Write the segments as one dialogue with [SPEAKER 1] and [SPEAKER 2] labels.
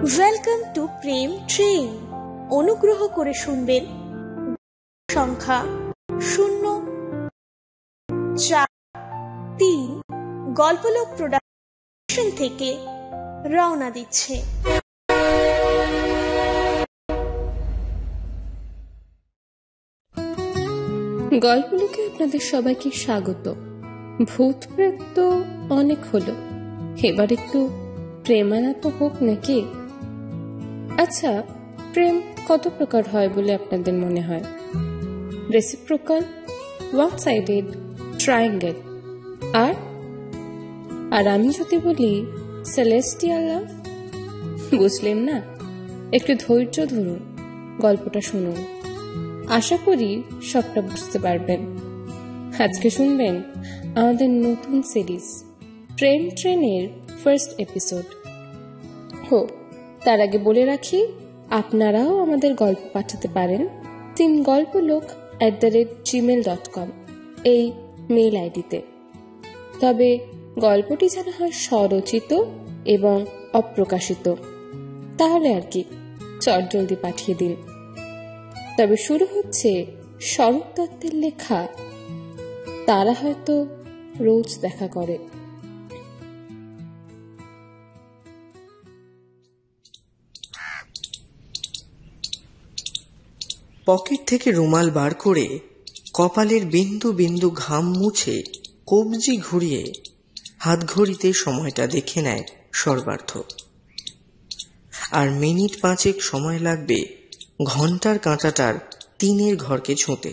[SPEAKER 1] Welcome to Prem train. অনুগ্রহ করে শুনবেন সংখ্যা 043 গল্পলোক প্রোডাকশন থেকে রওনা দিচ্ছে।
[SPEAKER 2] গল্পলোকে আপনাদের সবাইকে স্বাগত। ভূত প্রেত তো অনেক হলো, এবার একটু প্রেমালাপ হোক নাকি? আচ্ছা, প্রেম কত প্রকার হয় বলে আপনাদের মনে হয়? রেসিপ্রোকাল, ওয়ান সাইডেড, ট্রায়াঙ্গেল, আর আমি যদি বলি সেলেস্টিয়াল লাভ, বুঝলেন না? একটু ধৈর্য ধরুন, গল্পটা শুনুন, আশা করি সবটা বুঝতে পারবেন। আজকে শুনবেন আমাদের নতুন সিরিজ প্রেম ট্রেনের ফার্স্ট এপিসোড। তার আগে বলে রাখি, আপনারাও আমাদের গল্প পাঠাতে পারেন teamgolpolok@gmail.com এই মেইল আইডিতে। তবে গল্পটি যেন হয় স্বরচিত এবং অপ্রকাশিত, তাহলে আর কি, চটজলদি পাঠিয়ে দিন। তবে শুরু হচ্ছে স্বরূপ দত্তের লেখা তারা হয়তো রোজ দেখা করে।
[SPEAKER 3] পকেট থেকে রুমাল বার করে কপালের বিন্দু বিন্দু ঘাম মুছে কবজি ঘুরিয়ে হাতঘড়িতে সময়টা দেখে নেয় সর্বার্থ। আর মিনিট 5 সময় লাগবে ঘন্টার কাঁটাটার 3 ঘরকে ছুঁতে।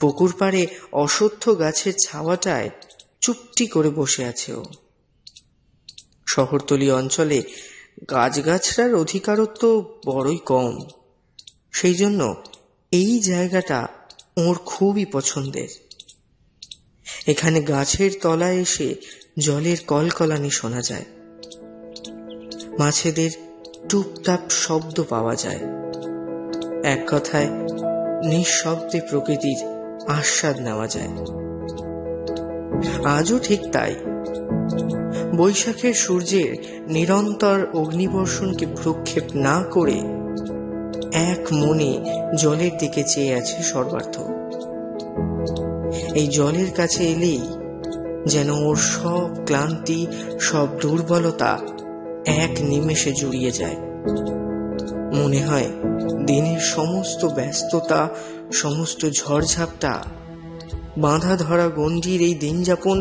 [SPEAKER 3] পুকুর পাড়ে অশ্বত্থ গাছের ছাওয়াটায় চুপটি করে বসে আছে ও। শহরতলি অঞ্চলে গাছগাছড়ার অধিকারত্ব বড়ই কম, সেই জন্য এই জায়গাটা ওর খুবই পছন্দের। এখানে গাছের তলায় এসে জলের কলকলানি শোনা যায়, মাছেদের টুপটাপ শব্দ পাওয়া যায়। এক কথায় নিঃশব্দে প্রকৃতির আস্বাদ নেওয়া যায়। আজও ঠিক তাই। বৈশাখের সূর্যের নিরন্তর অগ্নিবর্ষণকে ভ্রুক্ষেপ না করে এক মনে জলের দিকে চেয়ে আছে সর্বার্থ। এই জলের কাছে এলেই যেন ওর সব ক্লান্তি, সব দুর্বলতা এক নিমেষে জুড়িয়ে যায়। মনে হয় দিনের সমস্ত ব্যস্ততা, সমস্ত ঝড়ঝাপটা, বাঁধা ধরা গণ্ডির এই দিন যাপন,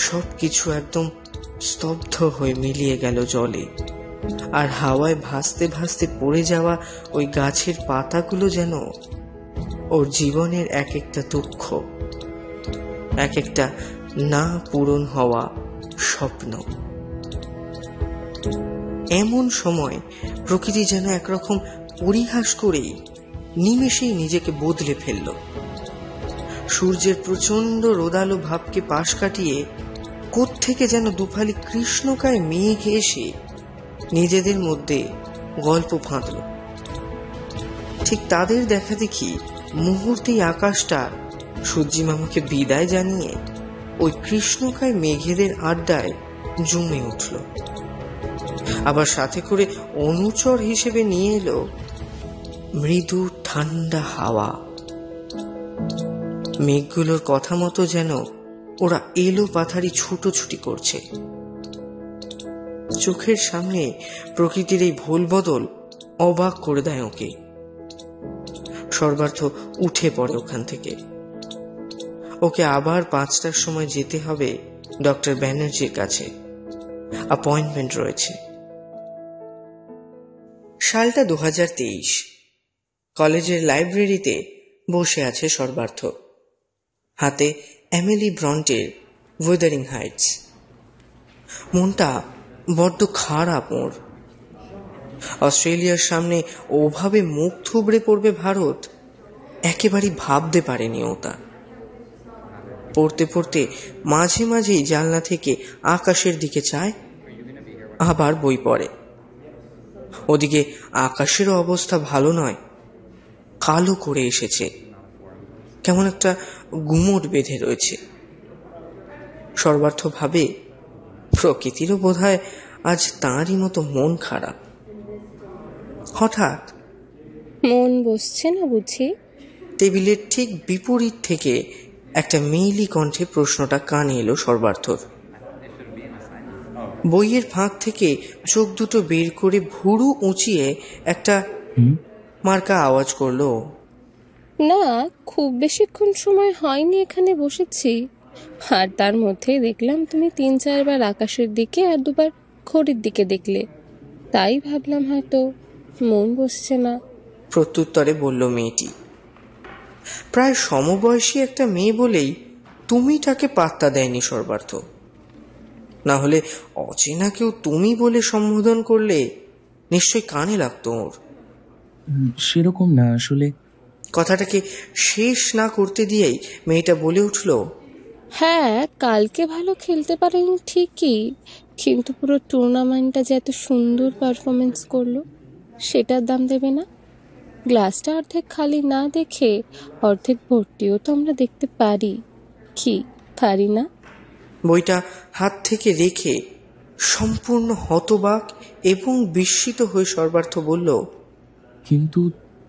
[SPEAKER 3] সবকিছু একদম স্তব্ধ হয়ে মিলিয়ে গেল জলে। আর হাওয়ায় ভাসতে ভাসতে পড়ে যাওয়া ওই গাছের পাতাগুলো যেন ওর জীবনের এক একটা দুঃখ, এক একটা না পূরণ হওয়া স্বপ্ন। এমন সময় প্রকৃতি যেন একরকম পরিহাস করেই নিমেষেই নিজেকে বদলে ফেলল। সূর্যের প্রচন্ড রোদালো ভাবকে পাশ কাটিয়ে কোত্থেকে যেন দুফালি কৃষ্ণকায় মেঘ এসে নিজেদের মধ্যে গল্প ফাঁদল। ঠিক তাদের দেখা দেখি মুহূর্তেই আকাশটা সূর্যি মামাকে বিদায় জানিয়ে ওই কৃষ্ণকায় মেঘেদের আড্ডায় জমে উঠল। আবার সাথে করে অনুচর হিসেবে নিয়ে এলো মৃদু ঠান্ডা হাওয়া। মেঘগুলোর কথা মতো যেন ওরা এলো পাথারি ছুটোছুটি করছে। চোখের সামনে প্রকৃতির এই ভুল বদল অবাক করে দেয় ওকে। সর্বার্থ উঠে পড়ে ওখান থেকে। ওকে আবার 5টার সময় যেতে হবে ডক্টর ব্যানার্জির কাছে, অ্যাপয়েন্টমেন্ট রয়েছে। সালটা 2023। কলেজের লাইব্রেরিতে বসে আছে সর্বার্থ, হাতে এমিলি ব্রন্টের উইদারিং হাইটস। মনটা বড্ড খারাপ ওর। অস্ট্রেলিয়ার সামনে ওভাবে মুখ থুবড়ে পড়বে ভারত একেবারেই ভাবতে পারেনি ও তা। পড়তে পড়তে মাঝে মাঝেই জানলা থেকে আকাশের দিকে চায়, আবার বই পড়ে। ওদিকে আকাশেরও অবস্থা ভালো নয়, কালো করে এসেছে, কেমন একটা গুমট বেঁধে রয়েছে। সর্বার্থ ভাবে প্রকৃতিরও বোধহয় আজ তাঁরই মতো মন খারাপ। হঠাৎ
[SPEAKER 2] মন বসছে না বুঝি?
[SPEAKER 3] টেবিলের ঠিক বিপরীত থেকে একটা মেয়েলি কণ্ঠে প্রশ্নটা কানে এলো সর্বার্থর। বইয়ের ফাঁক থেকে চোখ দুটো বের করে ভুরু উঁচিয়ে একটা মার্কা আওয়াজ করলো।
[SPEAKER 2] না, খুব বেশিক্ষণ সময় হয়নি এখানে বসেছি, আর তার মধ্যেই দেখলাম তুমি 3-4 বার আকাশের দিকে আর 2 বার ঘড়ির দিকে দেখলে, তাই ভাবলাম হয়তো মন বসছে না।
[SPEAKER 3] প্রত্যুত্তরে বলল মেয়েটি। প্রায় সমবয়সী একটা মেয়ে বলেই তুমিটাকে পাত্তা দেয়নি সর্বার্থ। না হলে অচেনা কেউ তুমি বলে সম্বোধন করলে নিশ্চয় কানে লাগতো ওর।
[SPEAKER 4] সেরকম না আসলে।
[SPEAKER 3] কথাটাকে শেষ না করতে দিয়েই মেয়েটা বলে উঠল,
[SPEAKER 2] হ্যাঁ, কালকে ভালো খেলতে পারেনি ঠিকই, কিন্তু পুরো টুর্নামেন্টটা যে এত সুন্দর পারফরমেন্স করলো সেটার দাম দেবে না? গ্লাসটা অর্ধেক খালি না দেখে অর্ধেক ভর্তিও তো আমরা দেখতে পারি, কি পারি না?
[SPEAKER 3] বইটা হাত থেকে রেখে সম্পূর্ণ হতবাক এবং বিস্মিত হয়ে সর্বার্থ বলল,
[SPEAKER 4] কিন্তু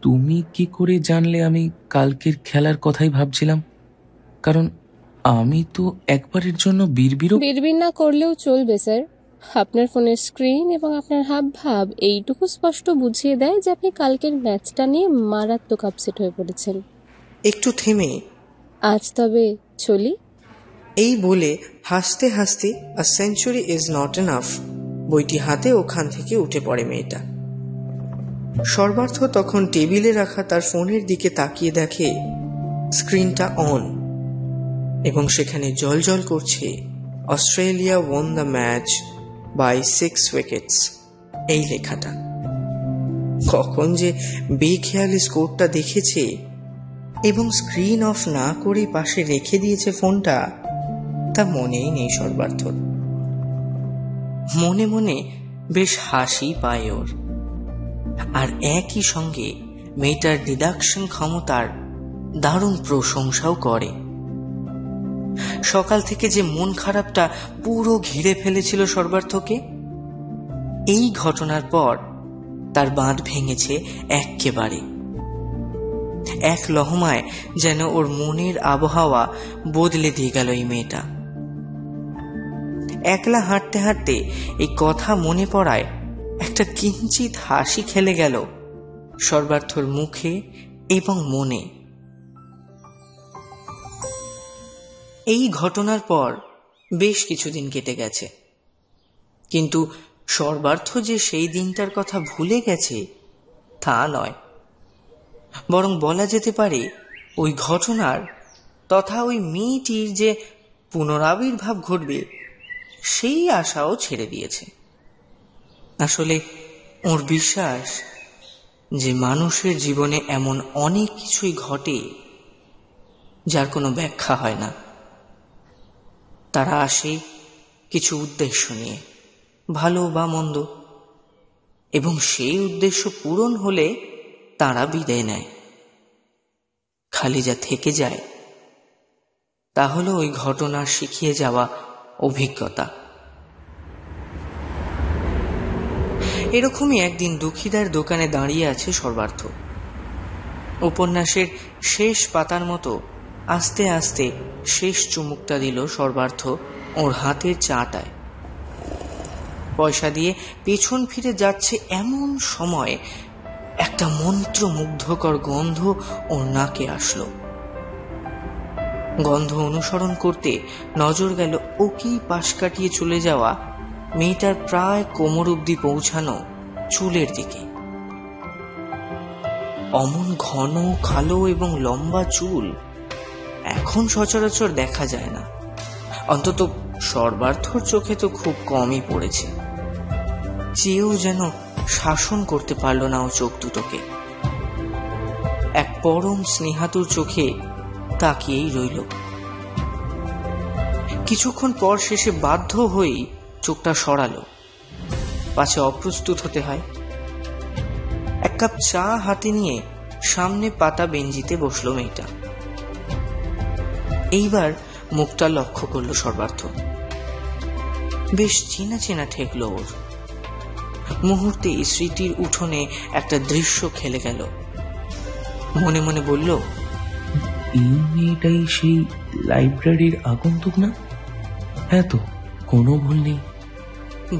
[SPEAKER 4] তুমি কি করে জানলে আমি কালকের খেলার কথাই ভাবছিলাম? কারণ আমি তো একবারের জন্য
[SPEAKER 2] বিড়বিড় না করলেও চলবে স্যার। আপনার ফোনের স্ক্রিন এবং আপনার হাবভাব এইটুকু স্পষ্ট বুঝিয়ে দেয় যে আপনি কালকের ম্যাচটা নিয়ে মারাত্মক আপসেট হয়ে পড়েছেন।
[SPEAKER 3] একটু থেমে
[SPEAKER 2] আজ তবে চলি,
[SPEAKER 3] এই বলে হাসতে হাসতে আ সেঞ্চুরি ইজ নট এনাফ বইটি হাতে ওখান থেকে উঠে পড়ে মেয়েটা। সর্বার্থ তখন টেবিলে রাখা তার ফোনের দিকে তাকিয়ে দেখে স্ক্রিনটা অন এবং সেখানে জ্বলজ্বল করছে Australia won the match by 6 wickets এই লেখাটা। কখন যে বেখেয়ালি স্কোরটা দেখেছে এবং স্ক্রিন অফ না করে পাশে রেখে দিয়েছে ফোনটা, তা মনেই নেই সর্বার্থর। মনে মনে বেশ হাসি পায় ওর, আর একই সঙ্গে মেয়েটার ডিডাকশন ক্ষমতার দারুণ প্রশংসাও করে। সকাল থেকে যে মন খারাপটা পুরো ঘিরে ফেলেছিল সর্বার্থকে, এই ঘটনার পর তার বাঁধ ভেঙেছে একেবারে। এক লহমায় যেন ওর মনের আবহাওয়া বদলে দিয়ে গেল এই মেয়েটা। একলা হাঁটতে হাঁটতে এই কথা মনে পড়ায় একটা কিঞ্চিত হাসি খেলে গেল সর্বার্থর মুখে এবং মনে। এই ঘটনার পর বেশ কিছুদিন কেটে গেছে, কিন্তু সর্বার্থ যে সেই দিনটার কথা ভুলে গেছে তা নয়, বরং বলা যেতে পারে ওই ঘটনার তথা ওই মেয়েটির যে পুনরাবির্ভাব ঘটবে সেই আশাও ছেড়ে দিয়েছে। আসলে ওর বিশ্বাস যে মানুষের জীবনে এমন অনেক কিছুই ঘটে যার কোনো ব্যাখ্যা হয় না। তারা আসে কিছু উদ্দেশ্য নিয়ে, ভালো বা মন্দ, এবং সেই উদ্দেশ্য পূরণ হলে তারা বিদায় নেয়। খালি যা থেকে যায় তা হলো ওই ঘটনার শিখিয়ে যাওয়া অভিজ্ঞতা। এরকমই একদিন দুঃখীদার দোকানে দাঁড়িয়ে আছে সর্বার্থ। উপন্যাসের শেষ পাতার মতো আস্তে আস্তে শেষ চুমুকটা দিল সর্বার্থ ওর হাতের চাটায়। পয়সা দিয়ে পেছন ফিরে যাচ্ছে এমন সময় একটা মন্ত্রমুগ্ধকর গন্ধ ওর নাকে আসলো। গন্ধ অনুসরণ করতে নজর গেল ওকেই পাশ কাটিয়ে চলে যাওয়া মেয়েটার প্রায় কোমর অবধি পৌঁছানো চুলের দিকে। অমন ঘন, কালো এবং লম্বা চুল এখন সচরাচর দেখা যায় না, অন্তত সর্বার্থর চোখে তো খুব কমই পড়েছে। চেয়েও যেন শাসন করতে পারল না ও চোখ দুটোকে। এক পরম স্নেহাতুর চোখে তাকিয়েই রইল। কিছুক্ষণ পর শেষে বাধ্য হয়েই চোখটা সরালো, পাছে অপ্রস্তুত হতে হয়। এক কাপ চা হাতে নিয়ে সামনে পাতা বেঞ্জিতে বসলো মেয়েটা। এইবার মুখটা লক্ষ্য করলো সর্বার্থ। বেশ চেনা চেনা ঠেকলো ওর। মুহূর্তেই স্মৃতির উঠোনে একটা দৃশ্য খেলে গেল। মনে মনে বলল,
[SPEAKER 4] এই মেয়েটাই সেই লাইব্রেরির আগন্তুক না? হ্যাঁ, তো কোনো ভুল নেই।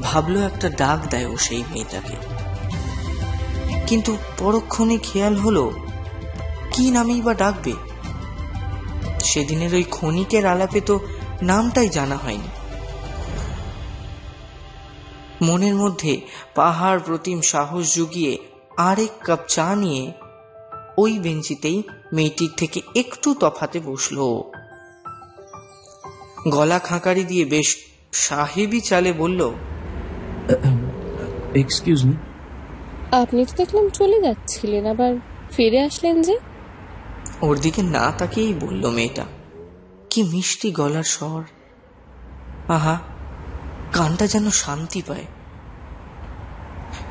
[SPEAKER 3] ভাবলো একটা ডাক দেয় ও সেই মেয়েটাকে। কিন্তু পরক্ষণে খেয়াল হলো, কি নামেই বা ডাকবে? সেদিনের ওই ক্ষণিকের আলাপে তো নামটাই জানা হয়নি। মনের মধ্যে পাহাড় প্রতিম সাহস জুগিয়ে আরেক কাপ চা নিয়ে ওই বেঞ্চিতেই মেয়েটির থেকে একটু তফাতে বসলো। গলা খাঁকারি দিয়ে বেশ সাহেবি চালে বলল,
[SPEAKER 4] এক্সকিউজ মি।
[SPEAKER 2] আপনি তো দেখলাম চলে যাচ্ছিলেন, আবার ফিরে আসলেন যে?
[SPEAKER 3] ওর দিকে না তাকিয়েই বলল মেয়েটা। কি মিষ্টি গলার স্বর! আহা, কানটা যেন শান্তি পায়।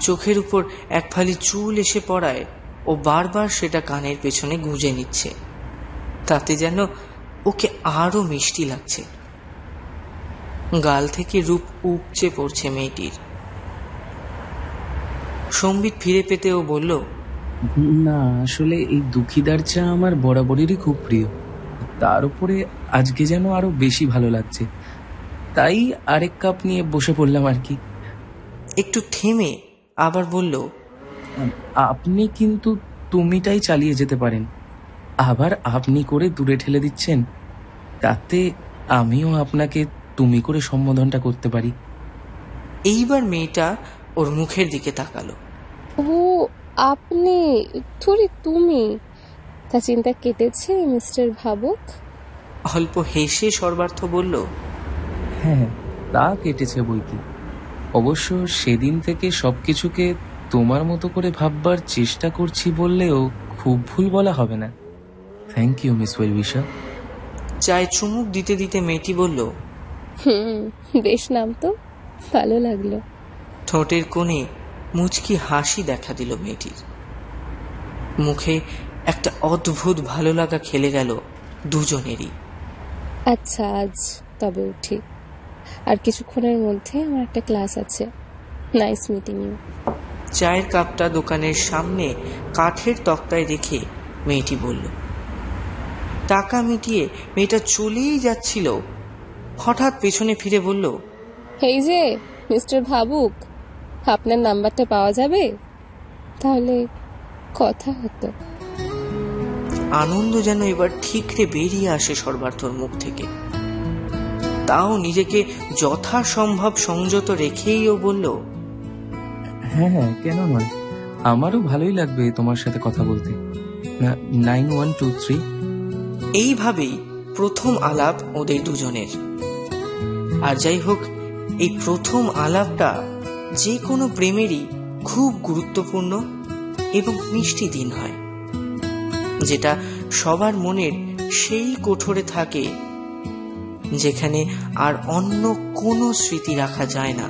[SPEAKER 3] চোখের উপর এক ফালি চুল এসে পড়ায় ও বারবার সেটা কানের পেছনে গুঁজে নিচ্ছে। তাতে যেন ওকে আরো মিষ্টি লাগছে। গাল থেকে রূপ উপচে পড়ছে মেয়েটির। সম্বিত ফিরে পেতে ও বলল,
[SPEAKER 4] না, আসলে এই দুঃখীদার চা আমার বরাবরেরই খুব প্রিয়। তার উপরে আজকে যেন আরো বেশি ভালো লাগছে, তাই আরেক কাপ নিয়ে বসে পড়লাম আর কি।
[SPEAKER 3] একটু থেমে আবার বলল,
[SPEAKER 4] আপনি কিন্তু তুমিটাই চালিয়ে যেতে পারেন। আবার আপনি করে দূরে ঠেলে দিচ্ছেন, তাতে আমিও আপনাকে তুমি করে সম্বোধনটা করতে পারি।
[SPEAKER 3] এইবার মেয়েটা ওর মুখের দিকে তাকালো।
[SPEAKER 2] ও আপনি, থুরি তুমি, তা চিন্তা কেটেছে মিস্টার ভাবুক?
[SPEAKER 3] অল্প হেসে সর্বার্থ বলল,
[SPEAKER 4] হ্যাঁ, তা কেটেছে বই কি। অবশ্য সেদিন থেকে সবকিছুকে তোমার মতো করে ভাববার চেষ্টা করছি বললেও খুব ভুল বলা হবে না। Thank you miss Welvisha.
[SPEAKER 3] চায়ে চুমুক দিতে দিতে মেয়েটি বলল,
[SPEAKER 2] বেশ নাম তো, ভালো লাগলো।
[SPEAKER 3] ঠোঁটের কোণে মুচকি হাসি দেখা দিল মেয়েটির। মুখে একটা অদ্ভুত ভালো লাগা খেলে গেল দুজনেরই।
[SPEAKER 2] আচ্ছা, আজ তবে উঠি, আর কিছুক্ষণের মধ্যে আমার একটা ক্লাস আছে। Nice meeting you.
[SPEAKER 3] চায়ের কাপটা দোকানের সামনে কাঠের তক্তায় রেখে মেয়েটি বলল। টাকা মিটিয়ে মেয়েটা চলেই যাচ্ছিল, হঠাৎ পেছনে ফিরে বলল,
[SPEAKER 2] এই যে মিস্টার ভাবুক, আপনার নাম্বারটা পাওয়া যাবে? তাহলে কথা হতো।
[SPEAKER 3] আনন্দ যেন এবার ঠিকরে বেরিয়ে আসে সর্বার্থর মুখ থেকে। তাও নিজেকে যথাসম্ভব সংযত রেখেই ও বলল,
[SPEAKER 4] হ্যাঁ হ্যাঁ, কেন নয়, আমারও ভালোই লাগবে তোমার সাথে কথা বলতে। 9123।
[SPEAKER 3] এইভাবেই প্রথম আলাপ ওদের দুজনের। আর যাই হোক, এই প্রথম আলাপটা যে কোনো প্রেমেরই খুব গুরুত্বপূর্ণ এবং মিষ্টি দিন হয়, যেটা সবার মনের সেই কোঠরে থাকে যেখানে আর অন্য কোনো স্মৃতি রাখা যায় না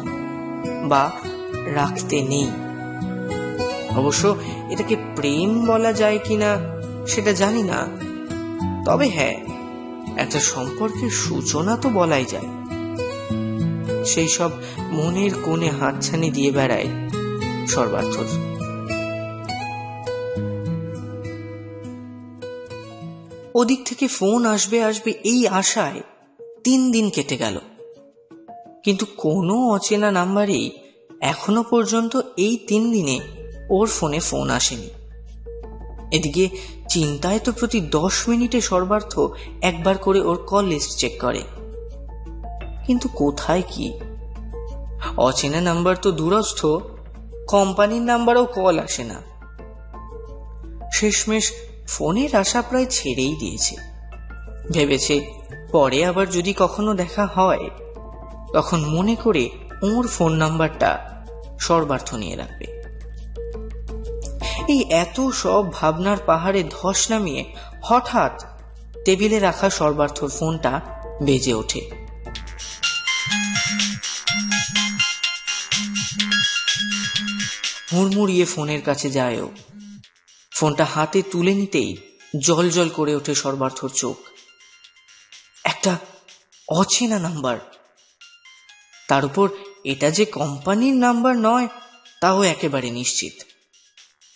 [SPEAKER 3] বা রাখতে নেই। অবশ্য এটাকে প্রেম বলা যায় কিনা সেটা জানি না, তবে হ্যাঁ, একটা সম্পর্কের সূচনা তো বলাই যায়। সেই সব মনের কোণে হাতছানি দিয়ে বেড়ায় সর্বার্থর। ওদিক থেকে ফোন আসবে আসবে এই আশায় 3 দিন কেটে গেল, কিন্তু কোনো অচেনা নাম্বারেই এখনো পর্যন্ত এই 3 দিনে ওর ফোনে ফোন আসেনি। এদিকে চিন্তায় তো প্রতি 10 মিনিটে সর্বার্থ একবার করে ওর কল লিস্ট চেক করে, কিন্তু কোথায় কি? অচেনা নাম্বার তো দূরস্থ, কোম্পানির নাম্বারও কল আসে না। শেষমেশ ফোনের আশা প্রায় ছেড়েই দিয়েছে। ভেবেছে পরে আবার যদি কখনো দেখা হয় তখন মনে করে ওর ফোন নাম্বারটা সর্বার্থ নিয়ে রাখবে। এই এত সব ভাবনার পাহাড়ে ধস নামিয়ে হঠাৎ টেবিলে রাখা সর্বার্থর ফোনটা বেজে ওঠে। হুড়মুড়িয়ে ফোনের কাছে যায় ও। ফোনটা হাতে তুলে নিতেই জল জল করে ওঠে সর্বার্থর চোখ। একটা অচেনা নাম্বার, তার উপর এটা যে কোম্পানির নাম্বার নয় তাও একেবারে নিশ্চিত,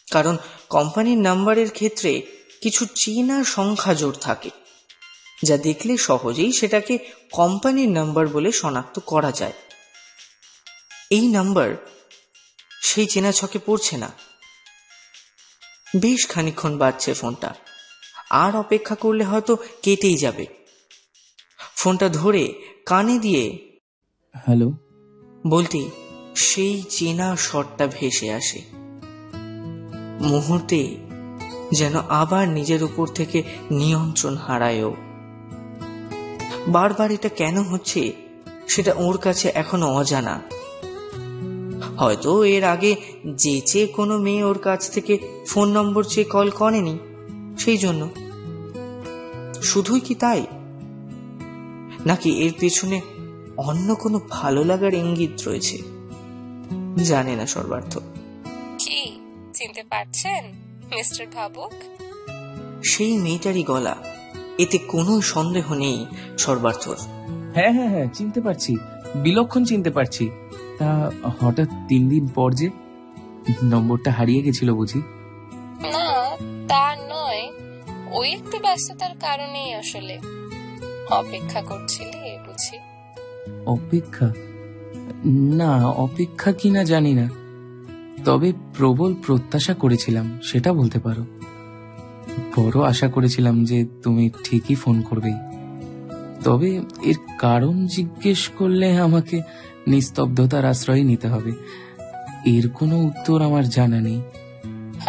[SPEAKER 3] কারণ কোম্পানির নাম্বারের ক্ষেত্রে কিছু চেনা সংখ্যা জোড় থাকে, যা দেখলে সহজেই সেটাকে কোম্পানির নাম্বার বলে শনাক্ত করা যায়। এই নাম্বার সেই চেনা ছকে পড়ছে না। বেশ খানিকক্ষণ বাজছে ফোনটা, আর অপেক্ষা করলে হয়তো কেটেই যাবে। ফোনটা ধরে কানে দিয়ে
[SPEAKER 4] হ্যালো
[SPEAKER 3] বলতেই সেই চেনা স্বরটা ভেসে আসে। মুহূর্তে যেন আবার নিজের উপর থেকে নিয়ন্ত্রণ হারায়ও। বারবার এটা কেন হচ্ছে সেটা ওর কাছে এখনো অজানা। হয়তো এর আগে যে কোনো মেয়ে ওর কাছ থেকে ফোন নম্বর চেয়ে কল করেনি, সেই জন্য। শুধুই কি তাই, নাকি এর পেছনে অন্য কোনো ভালো লাগার ইঙ্গিত রয়েছে? জানে না সর্বার্থ।
[SPEAKER 2] কি চিনতে পারছেন মিস্টার ভাবুক?
[SPEAKER 3] সেই মেয়েটারই গলা, এতে কোনো সন্দেহ নেই সর্বার্থর।
[SPEAKER 4] হ্যাঁ হ্যাঁ হ্যাঁ, চিনতে পারছি, বিলক্ষণ চিনতে পারছি। তা হঠাৎ 3 দিন পর যে নম্বরটা হারিয়ে গেছিল বুঝি?
[SPEAKER 2] না, তা নয়, ওই একটু ব্যস্ততার কারণেই আসলে। অপেক্ষা করছিলি বুঝি?
[SPEAKER 4] অপেক্ষা? না, অপেক্ষা কিনা জানি না, তবে প্রবল প্রত্যাশা করেছিলাম, সেটা বলতে পারো। বড় আশা করেছিলাম যে তুমি ঠিকই ফোন করবেই। তবে এর কারণ জিজ্ঞেস করলে আমাকে নিস্তব্ধতার আশ্রয় নিতে হবে। এর কোনো উত্তর আমার জানা নেই।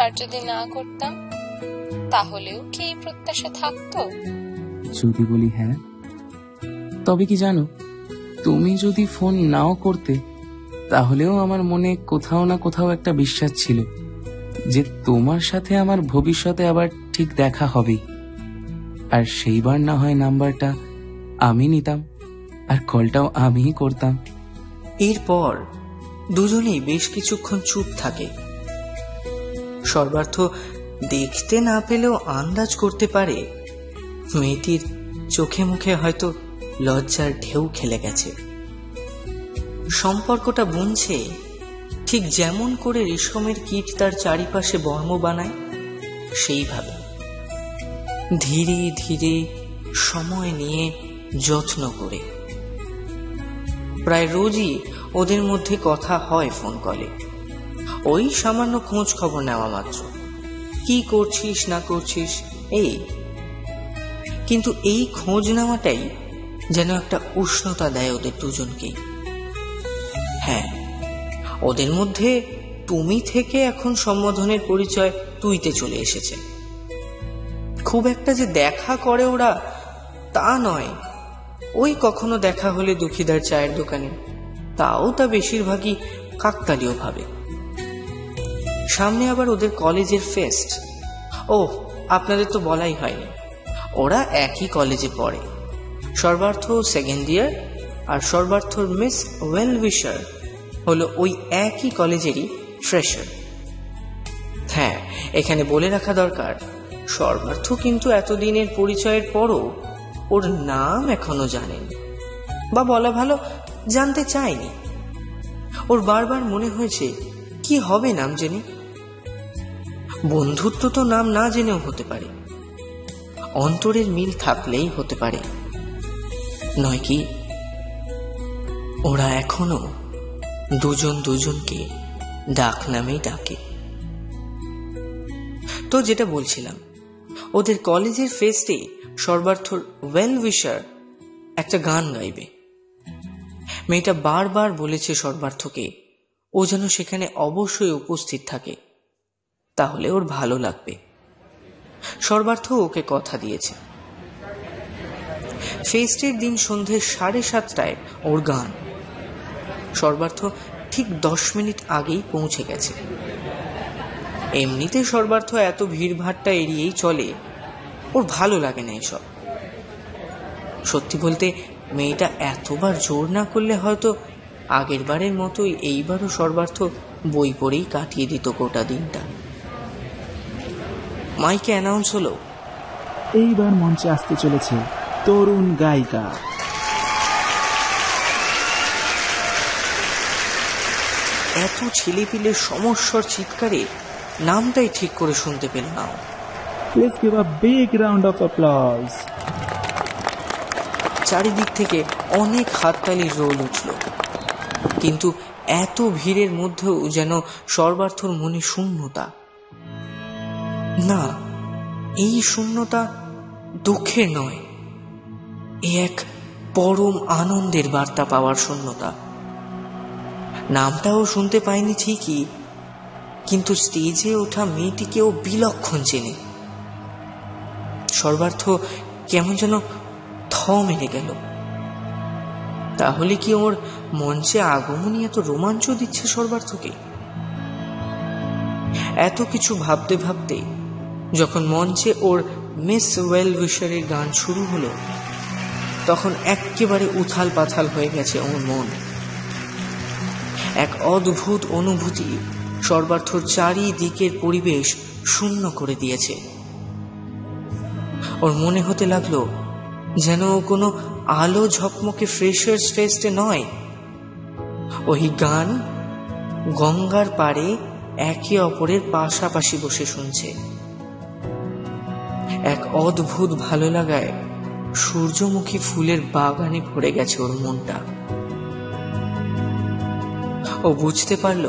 [SPEAKER 2] আর যদি না করতাম, তাহলেও কি এই প্রত্যাশা থাকতো?
[SPEAKER 4] যদি বলি হ্যাঁ, তবে কি জানো, তুমি যদি ফোন নাও করতে, তাহলেও আমার মনে কোথাও না কোথাও একটা বিশ্বাস ছিল যে তোমার সাথে আমার ভবিষ্যতে আবার ঠিক দেখা হবেই। আর সেইবার না হয় নাম্বারটা আমি নিতাম, আর কলটাও আমিই করতাম।
[SPEAKER 3] এরপর দুজনেই বেশ কিছুক্ষণ চুপ থাকে। সর্বার্থ দেখতে না পেলেও আন্দাজ করতে পারে মেয়েটির চোখে মুখে হয়তো লজ্জার ঢেউ খেলে গেছে। সম্পর্কটা বুনছে ঠিক যেমন করে রেশমের কীট তার চারিপাশে বর্ম বানায়, সেইভাবে ধীরে ধীরে সময় নিয়ে যত্ন করে। প্রায় রোজই ওদের মধ্যে কথা হয় ফোন কলে, ওই সামান্য খোঁজ খবর নেওয়া মাত্র, কি করছিস না করছিস এই। কিন্তু এই খোঁজ নেওয়াটাই যেন একটা উষ্ণতা দেয় ওদের দুজনকে। হ্যাঁ, ওদের মধ্যে তুমি থেকে এখন সম্বোধনের পরিচয় তুইতে চলে এসেছে। খুব একটা যে দেখা করে ওরা তা নয়, ওই কখনো দেখা হলে দুঃখীদার চায়ের দোকানে, তাও তা বেশিরভাগই কাকতালীয় ভাবে। সামনে আবার ওদের কলেজের ফেস্ট। ও, আপনাদের তো বলাই হয়নি, ওরা একই কলেজে পড়ে। সর্বার্থ সেকেন্ড ইয়ার, আর সর্বার্থর মিস ওয়েলউইশার হলো ওই একই কলেজেরই ফ্রেশার। হ্যাঁ, এখানে বলে রাখা দরকার, সর্বার্থ কিন্তু এতদিনের পরিচয়ের পরও ওর নাম এখনো জানেন, বা বলা ভালো জানতে চায়নি। ওর বারবার মনে হয়েছে কি হবে নাম জেনে। বন্ধুত্ব তো নাম না জেনেও হতে পারে, অন্তরের মিল থাকলেই হতে পারে, নয় কি? ওরা এখনো দুজন দুজনকে ডাক নামেই ডাকে। তো যেটা বলছিলাম, ওদের কলেজের ফেস্টে সর্বার্থর ওয়েলউইশার একটা গান গাইবে। মেয়েটা বারবার বলেছে সর্বার্থকে ও যেন সেখানে অবশ্যই উপস্থিত থাকে, তাহলে ওর ভালো লাগবে। সর্বার্থ ওকে কথা দিয়েছে। ফেস্টের দিন সন্ধ্যে 7:30টায় ওর গান। সর্বার্থ ঠিক 10 মিনিট আগেই পৌঁছে গেছে। এমনিতে সর্বার্থ এত ভিড়ভাট্টা এড়িয়েই চলে, ওর ভালো লাগে না এসব। সত্যি বলতে মেয়েটা এতবার জোর না করলে হয়তো আগের বারের মতোই এইবারও সর্বার্থ বই পড়েই কাটিয়ে দিত গোটা দিনটা। মাইকে অ্যানাউন্স হলো,
[SPEAKER 5] এইবার মঞ্চে আসতে চলেছে তরুণ গায়িকা।
[SPEAKER 3] এত ছেলেপিলের সমস্যার চিৎকারে নামটাই ঠিক করে শুনতে পেল না।
[SPEAKER 5] Let's give a big round of applause.
[SPEAKER 3] চারিদিক থেকে অনেক হাততালির রোল উঠল, কিন্তু এত ভিড়ের মধ্যেও যেন সর্বার্থর মনে শূন্যতা। না, এই শূন্যতা দুঃখের নয়, এ এক পরম আনন্দের বার্তা পাওয়ার শূন্যতা। নামটাও শুনতে পায়নি ঠিকই, কিন্তু স্টেজে ওঠা মেয়েটিকেও বিলক্ষণ চেনে। সর্বার্থ কেমন যেন থ মেরে গেল। তাহলে কি ওর মঞ্চে আগমনী এত রোমাঞ্চ দিচ্ছে সর্বার্থকে? এত কিছু ভাবতে ভাবতে যখন মঞ্চে ওর মিস ওয়েল উইশারের গান শুরু হলো, তখন একেবারে উথাল পাথাল হয়ে গেছে ওর মন। এক অদ্ভুত অনুভূতি সর্বার্থর চারিদিকের পরিবেশ শূন্য করে দিয়েছে। ওর মনে হতে লাগলো যেন ও কোনো আলো ঝকমকে ফ্রেশার্স ফেস্টে নয়, ওই গান গঙ্গার পাড়ে একে অপরের পাশাপাশি বসে শুনছে। এক অদ্ভুত ভালো লাগায় সূর্যমুখী ফুলের বাগানে ভরে গেছে ওর মনটা। ও বুঝতে পারল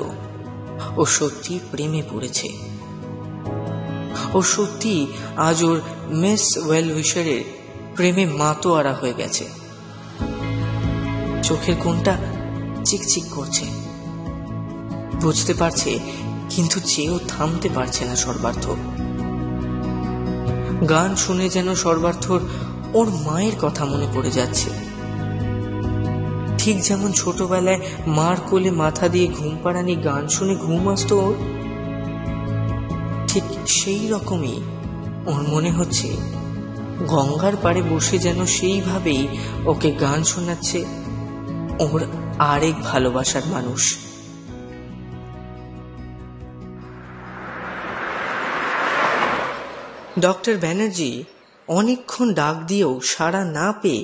[SPEAKER 3] ও সত্যি প্রেমে পড়েছে। ও সত্যি আজ ওর মিস ওয়েল উইশারের প্রেমে মাতোয়ারা হয়ে গেছে। চোখের কোণটা চিকচিক করছে, বুঝতে পারছে, কিন্তু চেয়েও থামতে পারছে না সর্বার্থ। গান শুনে যেন সর্বার্থর ওর মায়ের কথা মনে পড়ে যাচ্ছে। ঠিক যেমন ছোটবেলায় মার কোলে মাথা দিয়ে ঘুম পাড়ানি গান শুনে ঘুম আসতো ওর, ঠিক সেই রকমই ওর মনে হচ্ছে গঙ্গার পাড়ে বসে যেন সেইভাবেই ওকে গান শোনাচ্ছে ওর আরেক ভালোবাসার মানুষ। ডক্টর ব্যানার্জি অনেকক্ষণ ডাক দিয়েও সাড়া না পেয়ে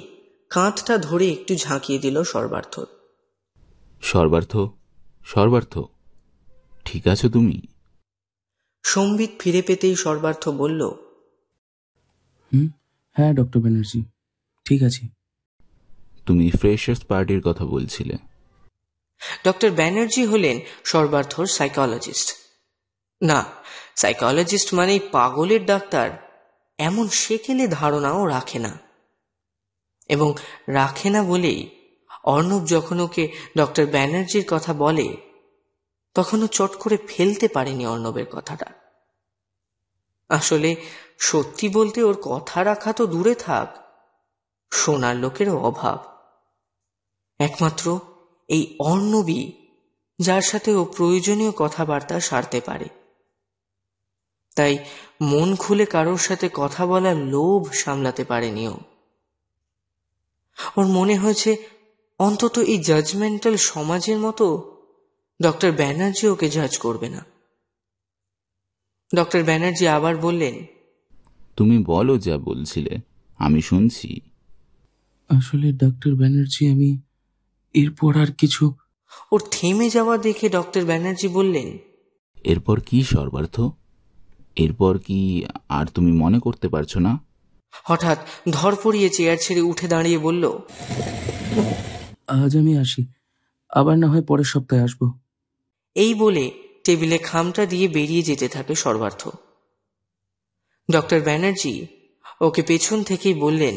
[SPEAKER 3] কাঁধটা ধরে একটু ঝাঁকিয়ে দিল সর্বার্থর।
[SPEAKER 6] সর্বার্থ, সর্বার্থ, ঠিক আছো তুমি?
[SPEAKER 3] সম্বিত ফিরে পেতেই সর্বার্থ বলল,
[SPEAKER 4] হ্যাঁ ডক্টর ব্যানার্জি, ঠিক আছে।
[SPEAKER 6] তুমি ফ্রেশার্স পার্টির কথা বলছিলে।
[SPEAKER 3] ডক্টর ব্যানার্জি হলেন সর্বার্থর সাইকোলজিস্ট। না, সাইকোলজিস্ট মানেই পাগলের ডাক্তার এমন সেকেলে ধারণাও রাখে না। এবং রাখে না বলেই অর্ণব যখন ওকে ডক্টর ব্যানার্জির কথা বলে, তখনও চট করে ফেলতে পারেনি অর্ণবের কথাটা। আসলে সত্যি বলতে ওর কথা রাখা তো দূরে থাক, শোনার লোকেরও অভাব। একমাত্র এই অর্ণবই যার সাথে ও প্রয়োজনীয় কথাবার্তা সারতে পারে। তাই মন খুলে কারোর সাথে কথা বলার লোভ সামলাতে পারেনি ও। ওর মনে হয়েছে অন্তত এই জাজমেন্টাল সমাজের মতো ডক্টর ব্যানার্জি ওকে জাজ করবে না। ডক্টর ব্যানার্জি আবার বললেন,
[SPEAKER 6] তুমি বলো যা বলছিলে, আমি শুনছি।
[SPEAKER 4] আসলে ডক্টর ব্যানার্জি, আমি এরপর আর কিছু।
[SPEAKER 3] ওর থেমে যাওয়া দেখে ডক্টর ব্যানার্জি বললেন,
[SPEAKER 6] এরপর কি সর্বার্থ? এরপর কি আর তুমি মনে করতে পারছো না?
[SPEAKER 3] হঠাৎ ধরপড়িয়ে চেয়ার ছেড়ে উঠে দাঁড়িয়ে বলল,
[SPEAKER 4] আজ আমি আসি, আবার না হয় পরের সপ্তাহে আসবো।
[SPEAKER 3] এই বলে টেবিলে খামটা দিয়ে বেরিয়ে যেতে থাকে সর্বার্থ। ডক্টর ব্যানার্জি ওকে পেছন থেকেই বললেন,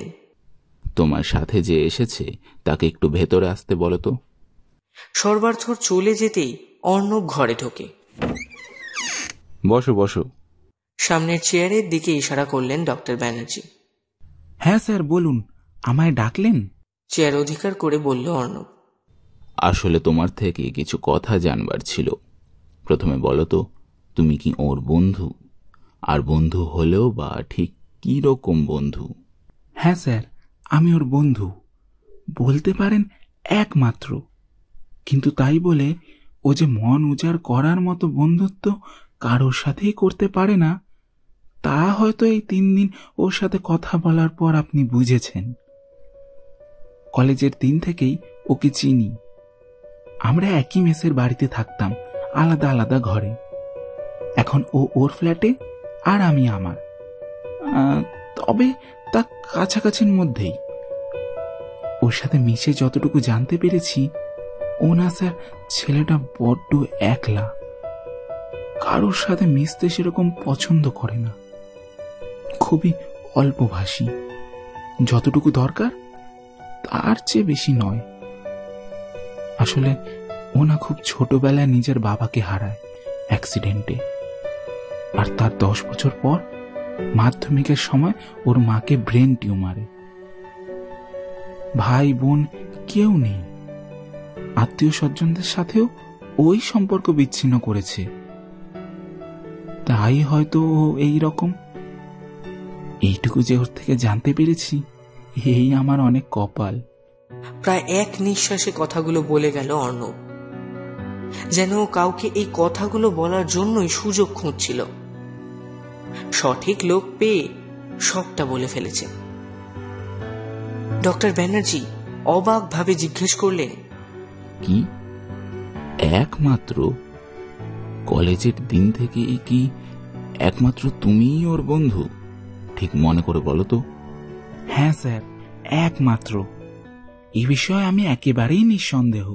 [SPEAKER 6] তোমার সাথে যে এসেছে তাকে একটু ভেতরে আসতে বলো তো।
[SPEAKER 3] সর্বার্থর চলে যেতেই অর্ণব ঘরে ঢোকে।
[SPEAKER 6] বসো বসো।
[SPEAKER 3] সামনের চেয়ারের দিকে ইশারা করলেন ডক্টর ব্যানার্জি।
[SPEAKER 5] হ্যাঁ স্যার, বলুন, আমায় ডাকলেন?
[SPEAKER 3] চেয়ার অধিকার করে বলল অর্ণব।
[SPEAKER 6] আসলে তোমার থেকে কিছু কথা জানবার ছিল। প্রথমে বলো তো, তুমি কি ওর বন্ধু? আর বন্ধু হলেও বা ঠিক কি রকম বন্ধু?
[SPEAKER 5] হ্যাঁ স্যার, আমি ওর বন্ধু, বলতে পারেন একমাত্র। কিন্তু তাই বলে ও যে মন উজাড় করার মতো বন্ধুত্ব কারোর সাথেই করতে পারে না, তা হয়তো এই 3 দিন ওর সাথে কথা বলার পর আপনি বুঝেছেন। কলেজের দিন থেকেই ওকে চিনি। আমরা একই মেসের বাড়িতে থাকতাম, আলাদা আলাদা ঘরে। এখন ও ওর ফ্ল্যাটে আর আমি আমার, তবে তা কাছাকাছির মধ্যেই। ওর সাথে মিশে যতটুকু জানতে পেরেছি, ও না স্যার ছেলেটা বড্ড একলা, কারোর সাথে মিশতে সেরকম পছন্দ করে না, খুবই অল্পভাষী, যতটুকু দরকার তার চেয়ে বেশি নয়। আসলে ও না খুব ছোটবেলায় নিজের বাবাকে হারায় অ্যাক্সিডেন্টে, আর তার 10 বছর পর মাধ্যমিকের সময় ওর মাকে ব্রেন টিউমারে। ভাই বোন কেউ নেই, আত্মীয় স্বজনদের সাথেও ওই সম্পর্ক বিচ্ছিন্ন করেছে। তাই হয়তো ও এই রকম। এইটুকু যে ওর থেকে জানতে পেরেছি, এই আমার অনেক কপাল।
[SPEAKER 3] প্রায় এক নিঃশ্বাসে কথাগুলো বলে গেল অর্ণব, যেন কাউকে এই কথাগুলো বলার জন্যই সুযোগ খুঁজছিল। সঠিক লোক পেয়ে সবটা বলে ফেলেছে। ডক্টর ব্যানার্জি অবাক ভাবে জিজ্ঞেস করলেন,
[SPEAKER 6] কি একমাত্র কলেজের দিন থেকে কি একমাত্র তুমিই ওর বন্ধু? ঠিক মনে করে বলো তো।
[SPEAKER 5] হ্যাঁ স্যার, একমাত্র। এই বিষয়ে আমি একেবারেই নিঃসন্দেহ।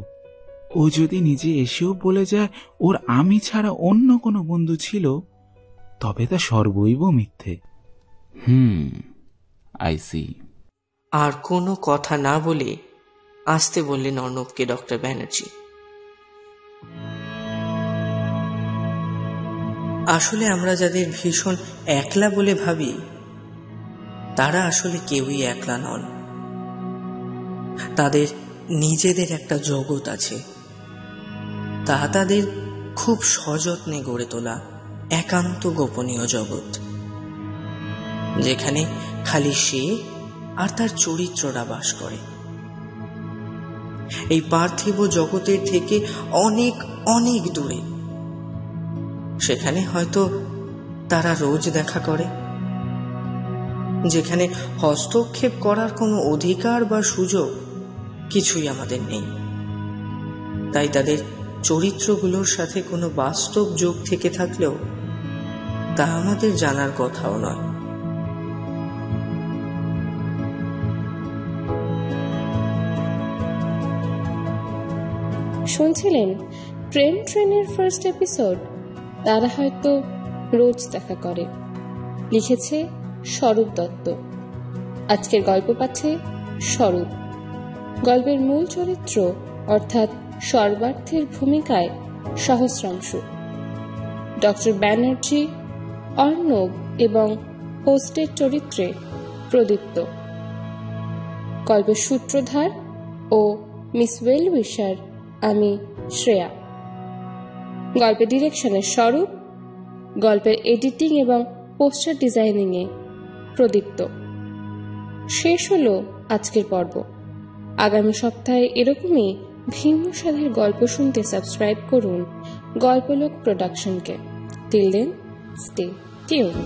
[SPEAKER 5] ও যদি নিজে এসেও বলে যায় ওর আমি ছাড়া অন্য কোনো বন্ধু ছিল, তবে তা সর্বৈব মিথ্যে।
[SPEAKER 6] I C.
[SPEAKER 3] আর কোনো কথা না বলে আসতে বললেন অর্ণবকে ডক্টর ব্যানার্জি। আসলে আমরা যাদের ভীষণ একলা বলে ভাবি, তারা আসলে কেউই একলা নন। তাদের নিজেদের একটা জগৎ আছে, তা তাদের খুব সযত্নে গড়ে তোলা একান্ত গোপনীয় জগৎ, যেখানে খালি সে আর তার চরিত্ররা বাস করে। এই পার্থিব জগতের থেকে অনেক অনেক দূরে। সেখানে হয়তো তারা রোজ দেখা করে, যেখানে হস্তক্ষেপ করার কোনো অধিকার বা সুযোগ কিছুই আমাদের নেই। তাই তাদের চরিত্রগুলোর সাথে কোনো বাস্তব যোগ থেকে থাকলেও তা আমাদের জানার কথাও নয়।
[SPEAKER 2] শুনছিলেন প্রেম ট্রেনের ফার্স্ট এপিসোড। তারা হয়তো রোজ দেখা করে। লিখেছে স্বরূপ দত্ত। আজকের গল্প পাচ্ছে স্বরূপ। গল্পের মূল চরিত্র অর্থাৎ সর্বার্থের ভূমিকায় সহস্রাংশু, ডক্টর ব্যানার্জি, অর্ণব এবং হোস্টের চরিত্রে প্রদীপ্ত। গল্পের সূত্রধার ও মিস ওয়েলউইশার আমি শ্রেয়া। গল্পের ডিরেকশনে স্বরূপ, গল্পের এডিটিং এবং পোস্টার ডিজাইনিংয়ে প্রদীপ্ত। শেষ হলো আজকের পর্ব। আগামী সপ্তাহে এরকমই ভিন্ন স্বাদের গল্প শুনতে সাবস্ক্রাইব করুন গল্পলোক প্রোডাকশনকে। Till then, stay tuned.